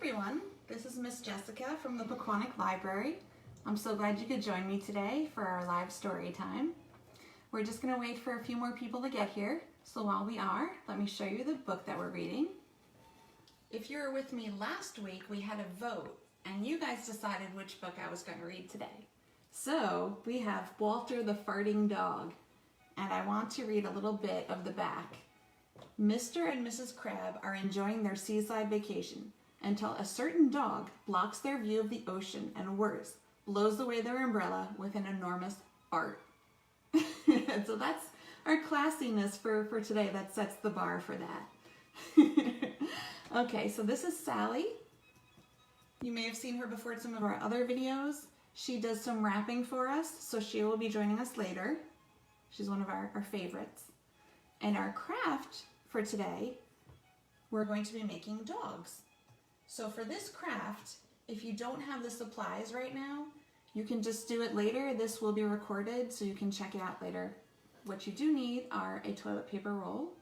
everyone, this is Miss Jessica from the Pequannock Library. I'm so glad you could join me today for our live story time. We're just going to wait for a few more people to get here, so while we are, let me show you the book that we're reading. If you were with me last week, we had a vote, and you guys decided which book I was going to read today. So, we have Walter the Farting Dog, and I want to read a little bit of the back. Mr. and Mrs. Crab are enjoying their seaside vacation until a certain dog blocks their view of the ocean and worse, blows away their umbrella with an enormous fart. So that's our classiness for today. That sets the bar for that. Okay, so this is Sally. You may have seen her before in some of our other videos. She does some wrapping for us, so she will be joining us later. She's one of our favorites. And our craft for today, we're going to be making dogs. So for this craft, if you don't have the supplies right now, you can just do it later. This will be recorded, so you can check it out later. What you do need are a toilet paper roll.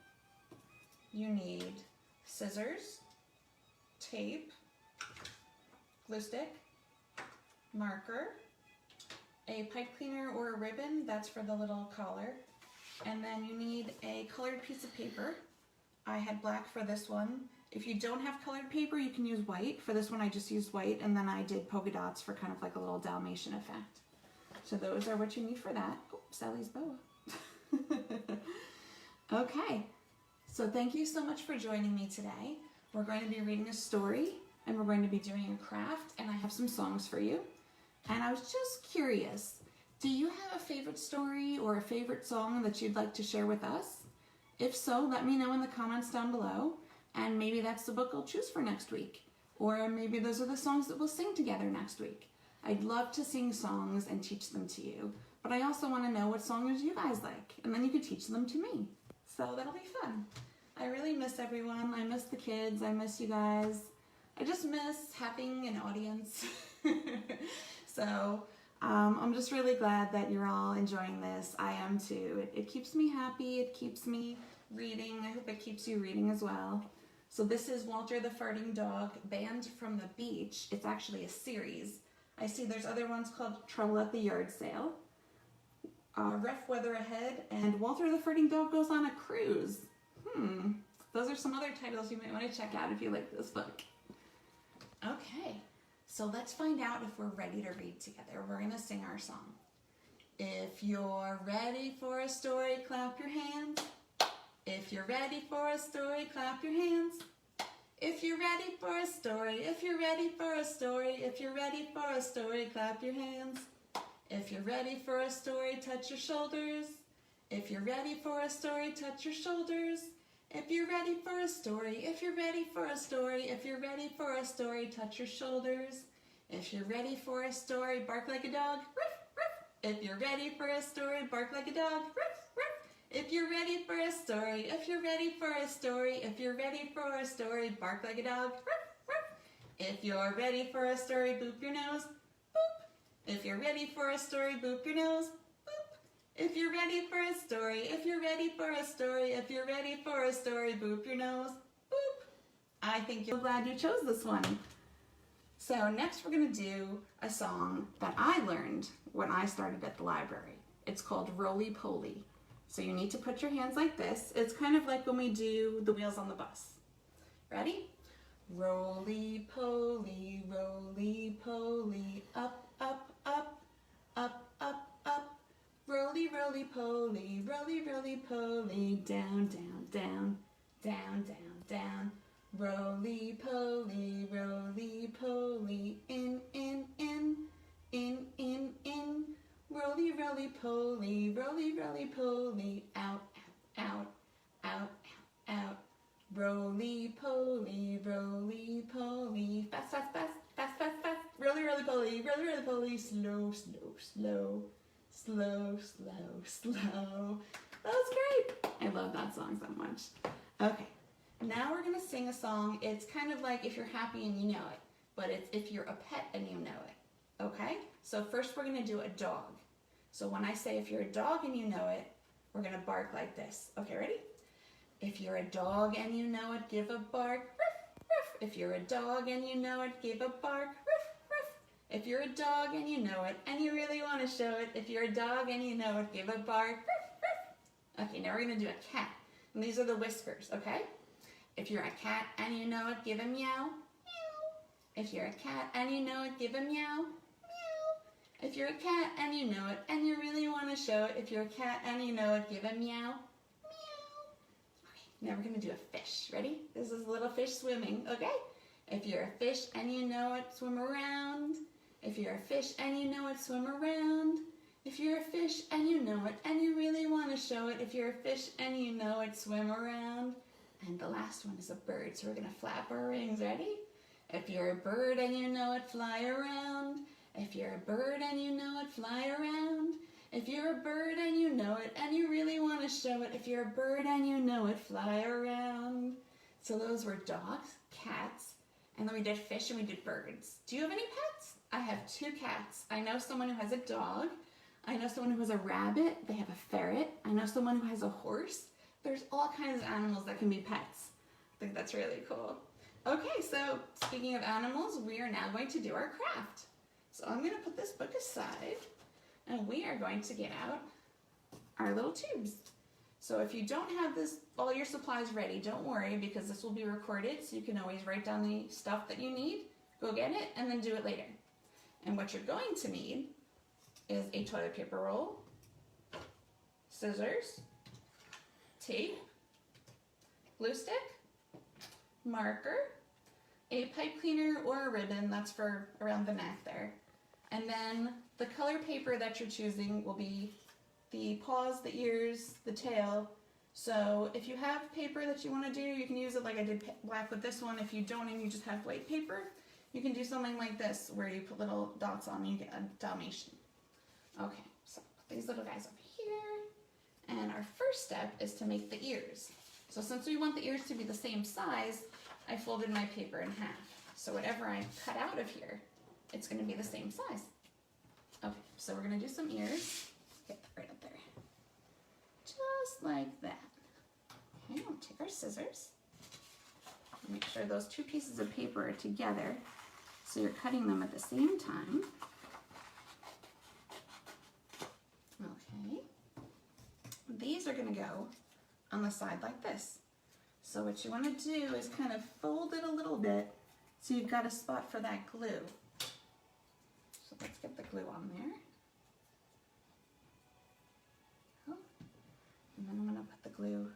You need scissors, tape, glue stick, marker, a pipe cleaner or a ribbon, that's for the little collar, and then you need a colored piece of paper. I had black for this one. If you don't have colored paper, you can use white. For this one, I just used white, and then I did polka dots for kind of like a little Dalmatian effect. So those are what you need for that. Oh, Sally's boa. Okay, so thank you so much for joining me today. We're going to be reading a story, and we're going to be doing a craft, and I have some songs for you. And I was just curious, do you have a favorite story or a favorite song that you'd like to share with us? If so, let me know in the comments down below, and maybe that's the book I'll choose for next week. Or maybe those are the songs that we'll sing together next week. I'd love to sing songs and teach them to you, but I also want to know what songs you guys like, and then you could teach them to me. So that'll be fun. I really miss everyone. I miss the kids. I miss you guys. I just miss having an audience. So I'm just really glad that you're all enjoying this. I am too. It keeps me happy. It keeps me reading. I hope it keeps you reading as well. So this is Walter the Farting Dog, Banned from the Beach. It's actually a series. I see there's other ones called Trouble at the Yard Sale, Rough Weather Ahead, and Walter the Farting Dog Goes on a Cruise. Those are some other titles you might want to check out if you like this book. Okay, so let's find out if we're ready to read together. We're going to sing our song. If you're ready for a story, clap your hands. If you're ready for a story, clap your hands. If you're ready for a story, if you're ready for a story, if you're ready for a story, clap your hands. If you're ready for a story, touch your shoulders. If you're ready for a story, touch your shoulders. If you're ready for a story, if you're ready for a story, if you're ready for a story, touch your shoulders. If you're ready for a story, bark like a dog, ruff, ruff. If you're ready for a story, bark like a dog, ruff, ruff. If you're ready for a story, if you're ready for a story, if you're ready for a story, bark like a dog, ruff, ruff. If you're ready for a story, boop your nose, boop. If you're ready for a story, boop your nose, boop. If you're ready for a story, if you're ready for a story, if you're ready for a story, boop your nose, boop. I think you're glad you chose this one. So next we're going to do a song that I learned when I started at the library. It's called Roly-Poly. So you need to put your hands like this. It's kind of like when we do the wheels on the bus. Ready? Roly-poly, roly-poly, up, up, up, up, up, up. Roly, roly-poly, roly, roly-poly, down, down, down, down, down, down. Roly-poly, roly-poly, in, in, in, in, in, in. Roly, roly-poly, roly, roly-poly, out, out, out, out, out. Roly-poly, roly-poly, fast, fast, fast, fast, fast, fast. Roly, roly-poly, roly, roly-poly, slow, slow, slow, slow, slow, slow. That was great. I love that song so much. Okay, now we're gonna sing a song. It's kind of like if you're happy and you know it, but it's if you're a pet and you know it. Okay, so first we're gonna do a dog. So when I say if you're a dog and you know it, we're gonna bark like this. Okay, ready? If you're a dog and you know it, give a bark. Ruff, ruff, If you're a dog and you know it, give a bark. Ruff, ruff. If you're a dog and you know it, and you really want to show it, if you're a dog and you know it, give a bark. Ruff, ruff. Okay, now we're going to do a cat. And these are the whiskers, okay? If you're a cat and you know it, give a meow. Meow. If you're a cat and you know it, give a meow. Meow. If you're a cat and you know it, and you really want to show it, if you're a cat and you know it, give a meow. Now we're going to do a fish. Ready? This is a little fish swimming, okay? If you're a fish and you know it, swim around. If you're a fish and you know it, swim around. If you're a fish and you know it, and you really want to show it, if you're a fish and you know it, swim around. And the last one is a bird, so we're going to flap our wings. Ready? If you're a bird and you know it, fly around. If you're a bird and you know it, fly around. If you're a bird and you know it, and you really want to show it, if you're a bird and you know it, fly around. So those were dogs, cats, and then we did fish and we did birds. Do you have any pets? I have 2 cats. I know someone who has a dog. I know someone who has a rabbit. They have a ferret. I know someone who has a horse. There's all kinds of animals that can be pets. I think that's really cool. Okay, so speaking of animals, we are now going to do our craft. So I'm going to put this book aside. And we are going to get out our little tubes. So if you don't have all your supplies ready, don't worry, because this will be recorded, so you can always write down the stuff that you need, go get it, and then do it later. And what you're going to need is a toilet paper roll, scissors, tape, glue stick, marker, a pipe cleaner or a ribbon, that's for around the neck there. And then the color paper that you're choosing will be the paws, the ears, the tail. So if you have paper that you want to do, you can use it like I did black with this one. If you don't and you just have white paper, you can do something like this where you put little dots on and you get a Dalmatian. Okay, so put these little guys over here. And our first step is to make the ears. So since we want the ears to be the same size, I folded my paper in half. So whatever I cut out of here, it's going to be the same size. Okay, so we're going to do some ears. Get that right up there. Just like that. Okay, we'll take our scissors. Make sure those 2 pieces of paper are together so you're cutting them at the same time. Okay. These are going to go on the side like this. So what you want to do is kind of fold it a little bit so you've got a spot for that glue. So let's get the glue on there. Oh. And then I'm going to put the glue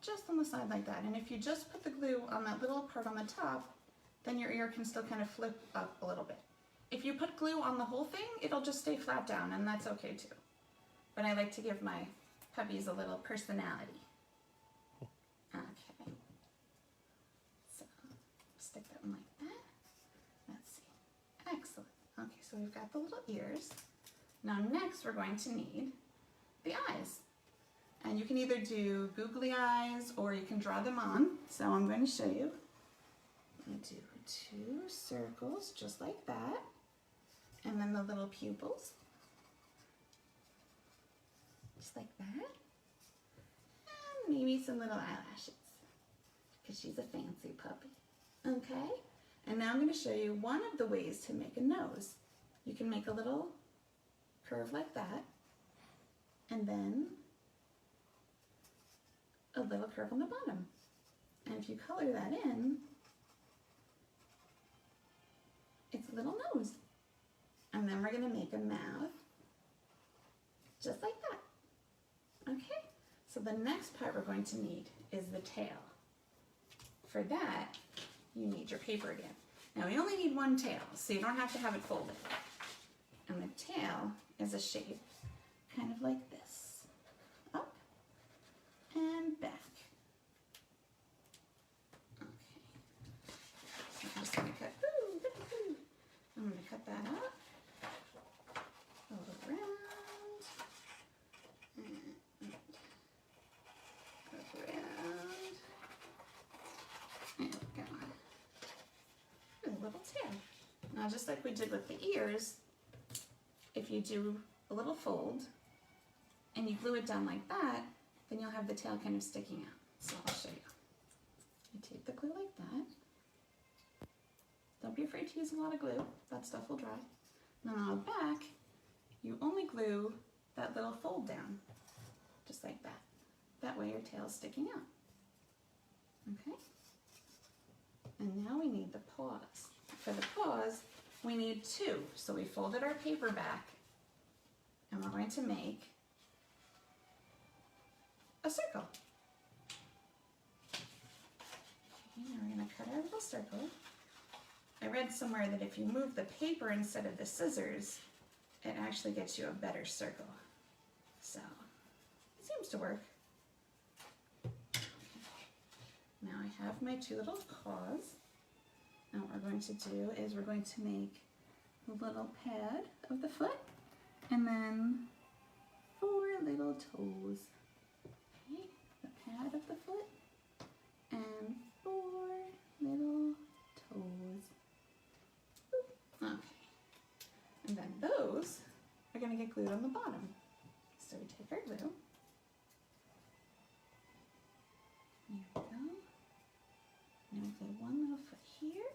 just on the side like that. And if you just put the glue on that little part on the top, then your ear can still kind of flip up a little bit. If you put glue on the whole thing, it'll just stay flat down, and that's okay too. But I like to give my puppies a little personality. Okay. So stick that one like that. Let's see. Excellent. Okay, so we've got the little ears. Now next we're going to need the eyes. And you can either do googly eyes or you can draw them on. So I'm going to show you. I'm going to do 2 circles just like that. And then the little pupils. Just like that. And maybe some little eyelashes. Because she's a fancy puppy. Okay? And now I'm going to show you one of the ways to make a nose. You can make a little curve like that. And then a little curve on the bottom. And if you color that in, it's a little nose. And then we're going to make a mouth just like that. Okay, so the next part we're going to need is the tail. For that, you need your paper again. Now we only need 1 tail, so you don't have to have it folded. And the tail is a shape kind of like this. Up and back. Okay. So I'm just going to cut, I'm going to cut that up. Go around. And go around. There we go. And a little tail. Now just like we did with the ears, if you do a little fold and you glue it down like that, then you'll have the tail kind of sticking out. So I'll show you. You take the glue like that, Don't be afraid to use a lot of glue. That stuff will dry. And then on the back, you only glue that little fold down, just like that. That way your tail's sticking out. Okay? And now we need the paws. For the paws, we need 2. So we folded our paper back, and we're going to make a circle. Okay, now we're going to cut our little circle. I read somewhere that if you move the paper instead of the scissors, it actually gets you a better circle. So, it seems to work. Okay. Now I have my 2 little paws. Now what we're going to do is we're going to make a little pad of the foot and then 4 little toes. Okay, the pad of the foot and 4 little toes. Okay, and then those are going to get glued on the bottom. So we take our glue. There we go. Now we glue one little foot here.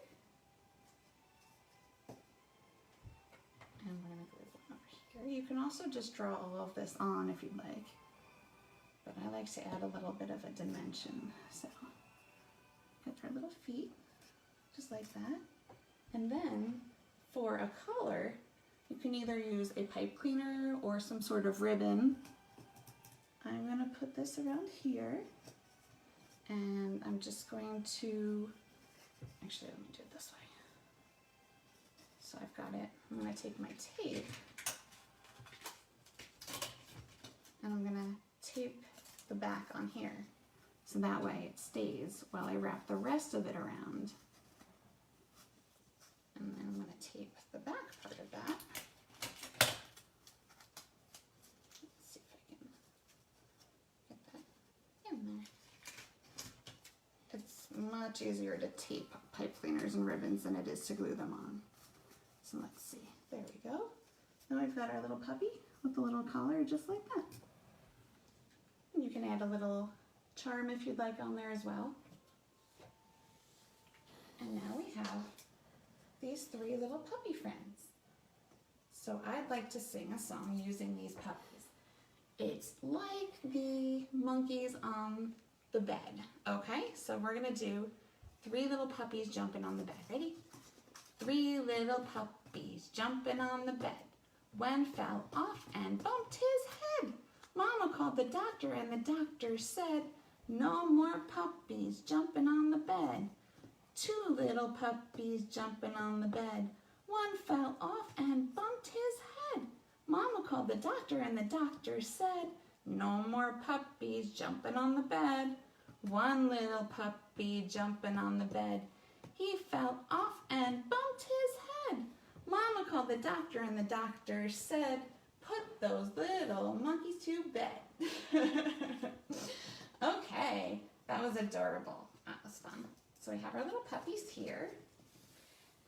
And we're going to glue one over here. You can also just draw all of this on if you'd like. But I like to add a little bit of a dimension. So, get our little feet, just like that. And then, for a collar, you can either use a pipe cleaner or some sort of ribbon. I'm going to put this around here. And I'm just going to, actually let me do it this way. So I've got it. I'm going to take my tape and I'm going to tape the back on here. So that way it stays while I wrap the rest of it around. And then I'm going to tape the back part of that. Let's see if I can get that in there. It's much easier to tape pipe cleaners and ribbons than it is to glue them on. So let's see. There we go. Now we've got our little puppy with a little collar just like that. And you can add a little charm if you'd like on there as well. And now we have these 3 little puppy friends. So I'd like to sing a song using these puppies. It's like the monkeys on the bed. Okay, so we're gonna do 3 little puppies jumping on the bed. Ready? 3 little puppies jumping on the bed. One fell off and bumped his head. Mama called the doctor and the doctor said, no more puppies jumping on the bed. 2 little puppies jumping on the bed. One fell off and bumped his head. Mama called the doctor and the doctor said, no more puppies jumping on the bed. 1 little puppy jumping on the bed. He fell off and bumped his head. Mama called the doctor and the doctor said, put those little monkeys to bed. Okay, that was adorable. That was fun. So we have our little puppies here.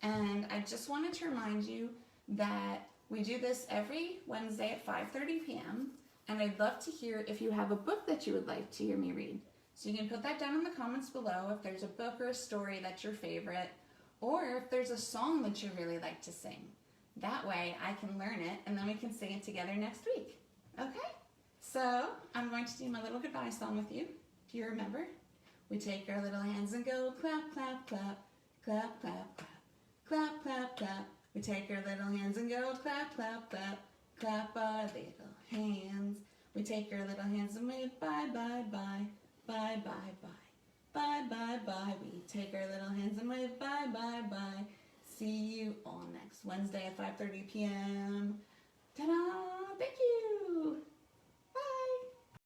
And I just wanted to remind you that we do this every Wednesday at 5:30 p.m. And I'd love to hear if you have a book that you would like to hear me read. So you can put that down in the comments below if there's a book or a story that's your favorite, or if there's a song that you really like to sing. That way I can learn it and then we can sing it together next week. Okay? So I'm going to do my little goodbye song with you. Do you remember? We take our little hands and go clap, clap, clap, clap, clap, clap, clap, clap, clap. We take our little hands and go clap, clap, clap, clap our little hands. We take our little hands and wave bye, bye, bye. Bye, bye, bye. Bye, bye, bye. We take our little hands and wave bye, bye, bye. See you all next Wednesday at 5:30 p.m. Ta-da! Thank you!